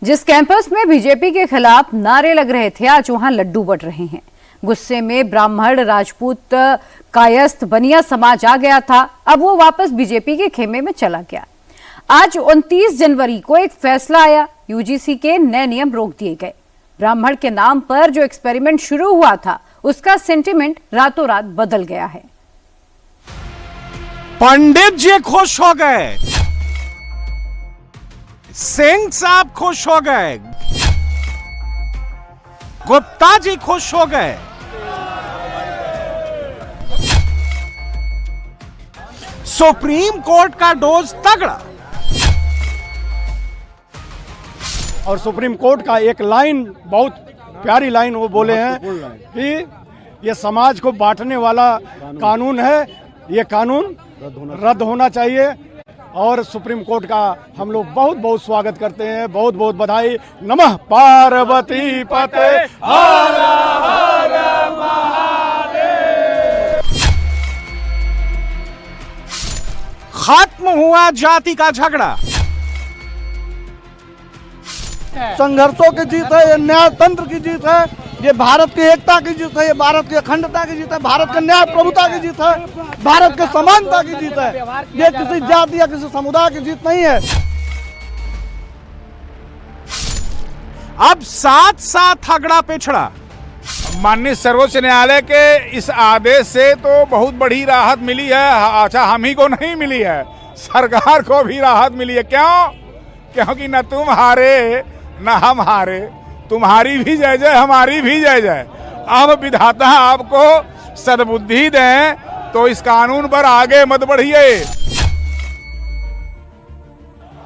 जिस कैंपस में बीजेपी के खिलाफ नारे लग रहे थे, आज वहां लड्डू बंट रहे हैं। गुस्से में ब्राह्मण, राजपूत, कायस्थ, बनिया समाज आ गया था। अब वो वापस बीजेपी के खेमे में चला गया। आज 29 जनवरी को एक फैसला आया, यूजीसी के नए नियम रोक दिए गए। ब्राह्मण के नाम पर जो एक्सपेरिमेंट शुरू हुआ था, उसका सेंटिमेंट रातों रात बदल गया है। पंडित जी खुश हो गए, सिंह साहब खुश हो गए, गुप्ता जी खुश हो गए। सुप्रीम कोर्ट का डोज तगड़ा। और सुप्रीम कोर्ट का एक लाइन, बहुत प्यारी लाइन वो बोले हैं कि ये समाज को बांटने वाला कानून है, ये कानून रद्द होना चाहिए। और सुप्रीम कोर्ट का हम लोग बहुत बहुत स्वागत करते हैं, बहुत बहुत बधाई। नमः पार्वती पते हर हर महादेव। खत्म हुआ जाति का झगड़ा। संघर्षों की जीत है, ये न्यायतंत्र की जीत है, ये भारत की एकता की जीत है, ये भारत की अखंडता की जीत है, भारत के न्याय प्रभुता की जीत है, भारत के समानता की जीत है। ये किसी जाति या किसी समुदाय की जीत नहीं है। अब साथ साथ झगड़ा पिछड़ा। माननीय सर्वोच्च न्यायालय के इस आदेश से तो बहुत बड़ी राहत मिली है। अच्छा, हम ही को नहीं मिली है, सरकार को भी राहत मिली है। क्यों? क्योंकि न तुम हारे न हम हारे, तुम्हारी भी जय जय, हमारी भी जय जय। अब विधाता आपको सद्बुद्धि दें तो इस कानून पर आगे मत बढ़िए।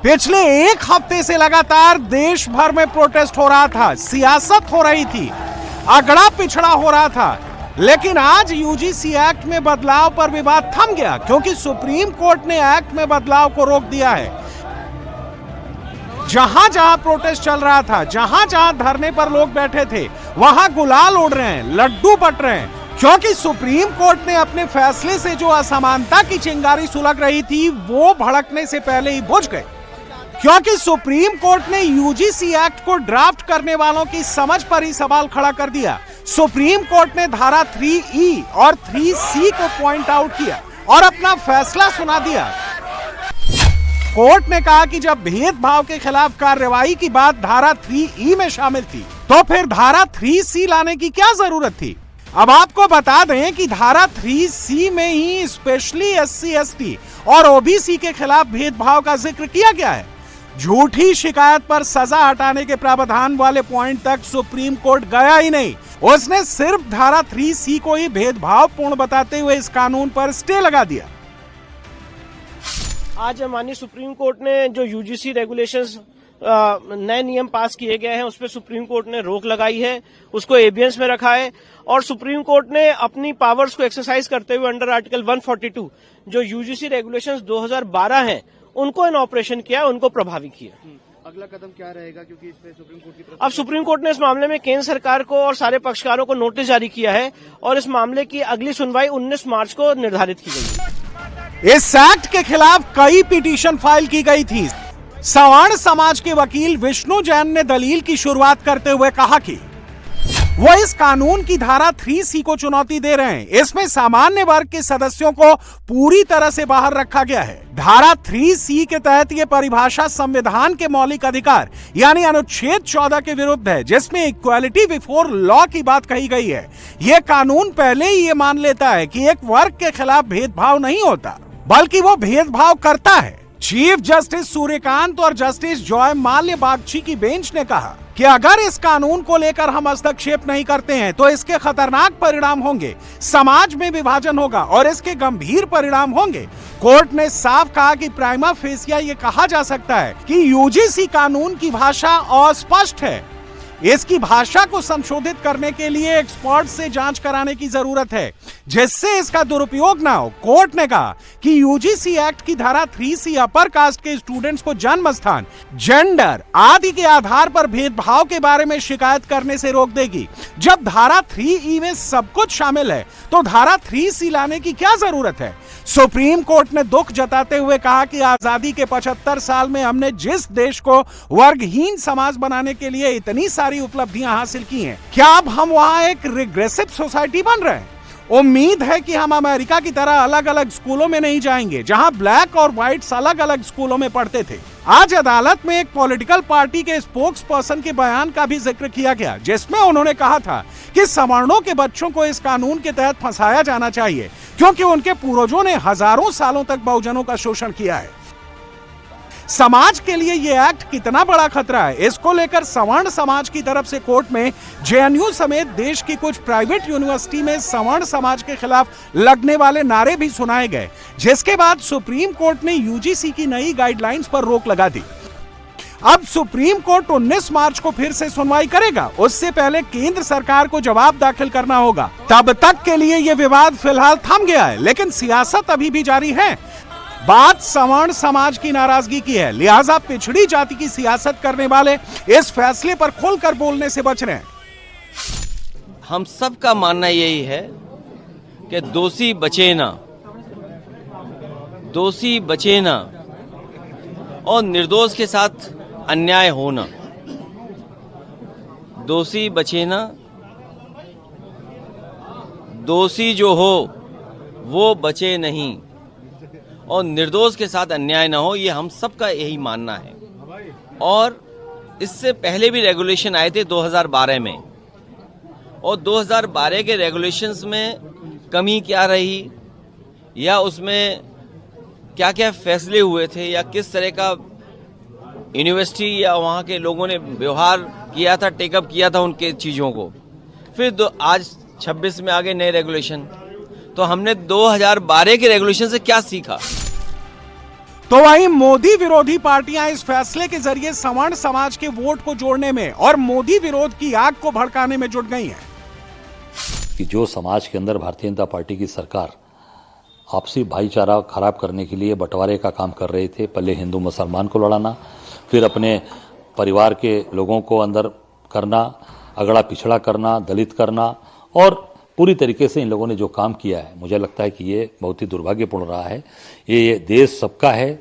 पिछले एक हफ्ते से लगातार देश भर में प्रोटेस्ट हो रहा था, सियासत हो रही थी, अगड़ा पिछड़ा हो रहा था। लेकिन आज यूजीसी एक्ट में बदलाव पर विवाद थम गया, क्योंकि सुप्रीम कोर्ट ने एक्ट में बदलाव को रोक दिया है। जहां जहां प्रोटेस्ट चल रहा था, जहां जहां धरने पर लोग बैठे थे, वहां गुलाल उड़ रहे हैं, लड्डू बट रहे हैं, क्योंकि सुप्रीम कोर्ट ने अपने फैसले से जो असमानता की चिंगारी सुलग रही थी, वो भड़कने से पहले ही बुझ गए। क्योंकि सुप्रीम कोर्ट ने यूजीसी एक्ट को ड्राफ्ट करने वालों की समझ पर ही सवाल खड़ा कर दिया। सुप्रीम कोर्ट ने धारा 3E और 3C को पॉइंट आउट किया और अपना फैसला सुना दिया। कोर्ट ने कहा कि जब भेदभाव के खिलाफ कार्रवाई की बात धारा 3E में शामिल थी, तो फिर धारा 3C लाने की क्या जरूरत थी। अब आपको बता दें कि धारा 3C में ही स्पेशली SC, ST और OBC के खिलाफ भेदभाव का जिक्र किया गया है। झूठी शिकायत पर सजा हटाने के प्रावधान वाले पॉइंट तक सुप्रीम कोर्ट गया ही नहीं। उसने सिर्फ धारा 3C को ही भेदभावपूर्ण बताते हुए इस कानून पर स्टे लगा दिया। आज माननीय सुप्रीम कोर्ट ने जो यूजीसी रेगुलेशंस नए नियम पास किए गए हैं, उस पर सुप्रीम कोर्ट ने रोक लगाई है, उसको एबियंस में रखा है। और सुप्रीम कोर्ट ने अपनी पावर्स को एक्सरसाइज करते हुए अंडर आर्टिकल 142 जो यूजीसी रेगुलेशंस 2012 हैं, उनको इन ऑपरेशन किया, उनको प्रभावी किया। अगला कदम क्या रहेगा, क्योंकि इस पे सुप्रीम कोर्ट की तरफ अब सुप्रीम कोर्ट ने इस मामले में केंद्र सरकार को और सारे पक्षकारों को नोटिस जारी किया है और इस मामले की अगली सुनवाई 19 मार्च को निर्धारित की गई है। इस एक्ट के खिलाफ कई पिटीशन फाइल की गई थी। सवर्ण समाज के वकील विष्णु जैन ने दलील की शुरुआत करते हुए कहा कि वो इस कानून की धारा 3C को चुनौती दे रहे हैं। इसमें सामान्य वर्ग के सदस्यों को पूरी तरह से बाहर रखा गया है। धारा 3C के तहत ये परिभाषा संविधान के मौलिक अधिकार यानी अनुच्छेद 14 के विरुद्ध है, जिसमें इक्वालिटी बिफोर लॉ की बात कही गई है। ये कानून पहले ही ये मान लेता है कि एक वर्ग के खिलाफ भेदभाव नहीं होता, बल्कि वो भेदभाव करता है। चीफ जस्टिस सूर्यकांत और जस्टिस जॉय माल्य बागची की बेंच ने कहा कि अगर इस कानून को लेकर हम हस्तक्षेप नहीं करते हैं तो इसके खतरनाक परिणाम होंगे, समाज में विभाजन होगा और इसके गंभीर परिणाम होंगे। कोर्ट ने साफ कहा कि प्राइमा फेसिया ये कहा जा सकता है कि यूजीसी कानून की भाषा अस्पष्ट है। इसकी भाषा को संशोधित करने के लिए एक्सपर्ट से जांच कराने की जरूरत है, जिससे इसका दुरुपयोग ना हो। कोर्ट ने कहा कि यूजीसी एक्ट की धारा 3C अपर कास्ट के स्टूडेंट्स को जन्म स्थान, जेंडर आदि के आधार पर भेदभाव के बारे में शिकायत करने से रोक देगी। जब धारा 3E में सब कुछ शामिल है तो धारा 3C लाने की क्या जरूरत है? सुप्रीम कोर्ट ने दुख जताते हुए कहा कि आजादी के 75 साल में हमने जिस देश को वर्गहीन समाज बनाने के लिए इतनी सारी उपलब्धियां हासिल की हैं, क्या अब हम वहां एक रिग्रेसिव सोसाइटी बन रहे हैं? उम्मीद है कि हम अमेरिका की तरह अलग अलग स्कूलों में नहीं जाएंगे, जहां ब्लैक और व्हाइट्स अलग अलग स्कूलों में पढ़ते थे। आज अदालत में एक पॉलिटिकल पार्टी के स्पोक्स पर्सन के बयान का भी जिक्र किया गया, जिसमें उन्होंने कहा था कि सवर्णों के बच्चों को इस कानून के तहत फंसाया जाना चाहिए, क्योंकि उनके पूर्वजों ने हजारों सालों तक बहुजनों का शोषण किया है। समाज के लिए यह एक्ट कितना बड़ा खतरा है, इसको लेकर सवर्ण समाज की तरफ से कोर्ट में जेएनयू समेत देश की कुछ प्राइवेट यूनिवर्सिटी में सवर्ण समाज के खिलाफ लगने वाले नारे भी सुनाए गए, जिसके बाद सुप्रीम कोर्ट ने यूजीसी की नई गाइडलाइंस पर रोक लगा दी। अब सुप्रीम कोर्ट 19 मार्च को फिर से सुनवाई करेगा। उससे पहले केंद्र सरकार को जवाब दाखिल करना होगा। तब तक के लिए यह विवाद फिलहाल थम गया है, लेकिन सियासत अभी भी जारी है। बात सवर्ण समाज की नाराजगी की है, लिहाजा पिछड़ी जाति की सियासत करने वाले इस फैसले पर खुलकर बोलने से बच रहे हैं। हम सब का मानना यही है कि दोषी बचे ना, दोषी बचे ना और निर्दोष के साथ अन्याय होना। दोषी बचे ना, दोषी जो हो वो बचे नहीं और निर्दोष के साथ अन्याय ना हो, ये हम सबका यही मानना है। और इससे पहले भी रेगुलेशन आए थे 2012 में, और 2012 के रेगुलेशंस में कमी क्या रही या उसमें क्या क्या फैसले हुए थे या किस तरह का यूनिवर्सिटी या वहाँ के लोगों ने व्यवहार किया था, टेकअप किया था उनके चीज़ों को। फिर आज 26 में आ गए नए रेगुलेशन, तो हमने 2012 के रेगुलेशन से क्या सीखा? तो वहीं मोदी विरोधी पार्टियां इस फैसले के जरिए सवर्ण समाज के वोट को जोड़ने में और मोदी विरोध की आग को भड़काने में जुट गई हैं। कि जो समाज के अंदर भारतीय जनता पार्टी की सरकार आपसी भाईचारा खराब करने के लिए बंटवारे का काम कर रहे थे, पहले हिंदू मुसलमान को लड़ाना, फिर अपने परिवार के लोगों को अंदर करना, अगड़ा पिछड़ा करना, दलित करना, और पूरी तरीके से इन लोगों ने जो काम किया है, मुझे लगता है कि ये बहुत ही दुर्भाग्यपूर्ण रहा है। ये देश सबका है,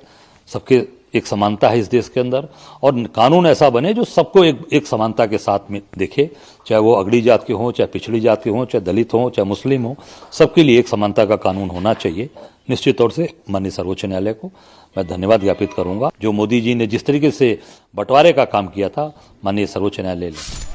सबके एक समानता है इस देश के अंदर, और कानून ऐसा बने जो सबको एक समानता के साथ में देखे, चाहे वो अगड़ी जात के हों, चाहे पिछड़ी जात के हों, चाहे दलित हों, चाहे मुस्लिम हों, सबके लिए एक समानता का कानून होना चाहिए। निश्चित तौर से माननीय सर्वोच्च न्यायालय को मैं धन्यवाद ज्ञापित करूंगा। जो मोदी जी ने जिस तरीके से बंटवारे का काम किया था, माननीय सर्वोच्च न्यायालय ने।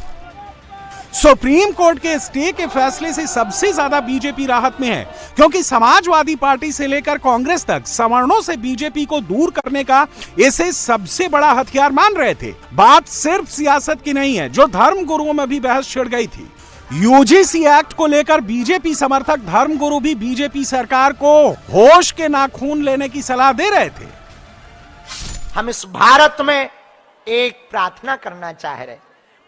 सुप्रीम कोर्ट के स्टे के फैसले से सबसे ज्यादा बीजेपी राहत में है, क्योंकि समाजवादी पार्टी से लेकर कांग्रेस तक सवर्णों से बीजेपी को दूर करने का इसे सबसे बड़ा हथियार मान रहे थे। बात सिर्फ सियासत की नहीं है, जो धर्म गुरुओं में भी बहस छिड़ गई थी। यूजीसी एक्ट को लेकर बीजेपी समर्थक धर्मगुरु भी बीजेपी सरकार को होश के नाखून लेने की सलाह दे रहे थे। हम इस भारत में एक प्रार्थना करना चाह रहे।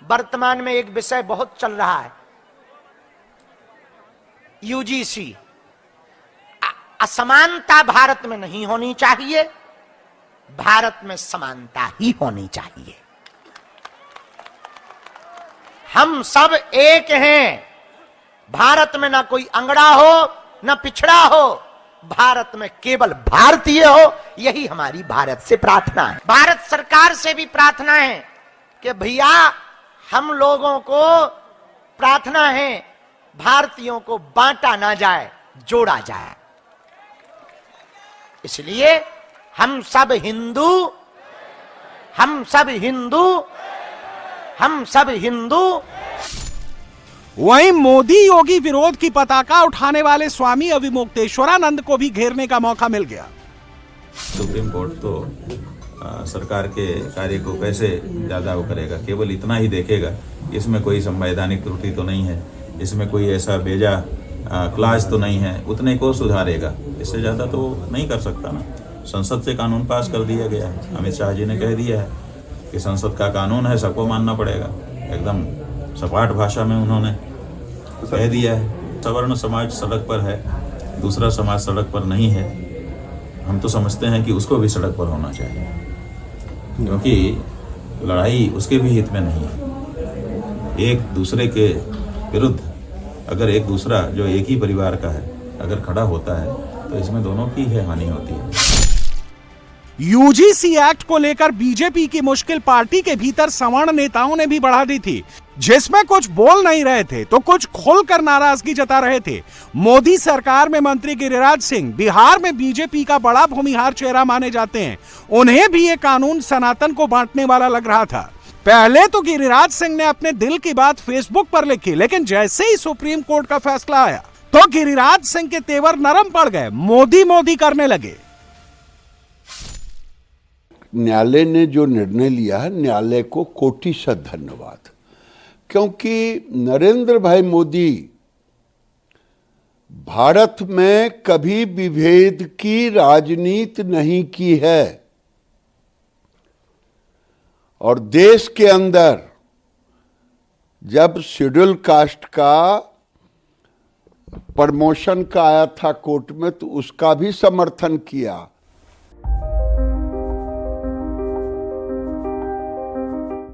वर्तमान में एक विषय बहुत चल रहा है, यूजीसी। असमानता भारत में नहीं होनी चाहिए, भारत में समानता ही होनी चाहिए। हम सब एक हैं। भारत में ना कोई अंगड़ा हो ना पिछड़ा हो, भारत में केवल भारतीय हो, यही हमारी भारत से प्रार्थना है। भारत सरकार से भी प्रार्थना है कि भैया हम लोगों को प्रार्थना है, भारतीयों को बांटा ना जाए, जोड़ा जाए। इसलिए हम सब हिंदू, हम सब हिंदू, हम सब हिंदू। वहीं मोदी योगी विरोध की पताका उठाने वाले स्वामी अविमुक्तेश्वरानंद को भी घेरने का मौका मिल गया। सुप्रीम कोर्ट तो सरकार के कार्य को कैसे ज्यादा वो करेगा, केवल इतना ही देखेगा, इसमें कोई संवैधानिक त्रुटि तो नहीं है, इसमें कोई ऐसा बेजा क्लास तो नहीं है, उतने को सुधारेगा। इससे ज्यादा तो नहीं कर सकता ना। संसद से कानून पास कर दिया गया है, अमित शाह जी ने कह दिया है कि संसद का कानून है, सबको मानना पड़ेगा। एकदम सपाट भाषा में उन्होंने कह दिया है। सवर्ण समाज सड़क पर है, दूसरा समाज सड़क पर नहीं है। हम तो समझते हैं कि उसको भी सड़क पर होना चाहिए, क्योंकि लड़ाई उसके भी हित में नहीं है। एक दूसरे के विरुद्ध अगर एक दूसरा जो एक ही परिवार का है अगर खड़ा होता है तो इसमें दोनों की ही हानि होती है। यूजीसी एक्ट को लेकर बीजेपी की मुश्किल पार्टी के भीतर सवर्ण नेताओं ने भी बढ़ा दी थी, जिसमें कुछ बोल नहीं रहे थे तो कुछ खुलकर नाराजगी जता रहे थे। मोदी सरकार में मंत्री गिरिराज सिंह बिहार में बीजेपी का बड़ा भूमिहार चेहरा माने जाते हैं। उन्हें भी ये कानून सनातन को बांटने वाला लग रहा था। पहले तो गिरिराज सिंह ने अपने दिल की बात फेसबुक पर लिखी, लेकिन जैसे ही सुप्रीम कोर्ट का फैसला आया तो गिरिराज सिंह के तेवर नरम पड़ गए, मोदी मोदी करने लगे। न्यायालय ने जो निर्णय लिया है, न्यायालय को कोटिशत धन्यवाद, क्योंकि नरेंद्र भाई मोदी भारत में कभी विभेद की राजनीति नहीं की है और देश के अंदर जब शेड्यूल कास्ट का प्रमोशन का आया था कोर्ट में तो उसका भी समर्थन किया।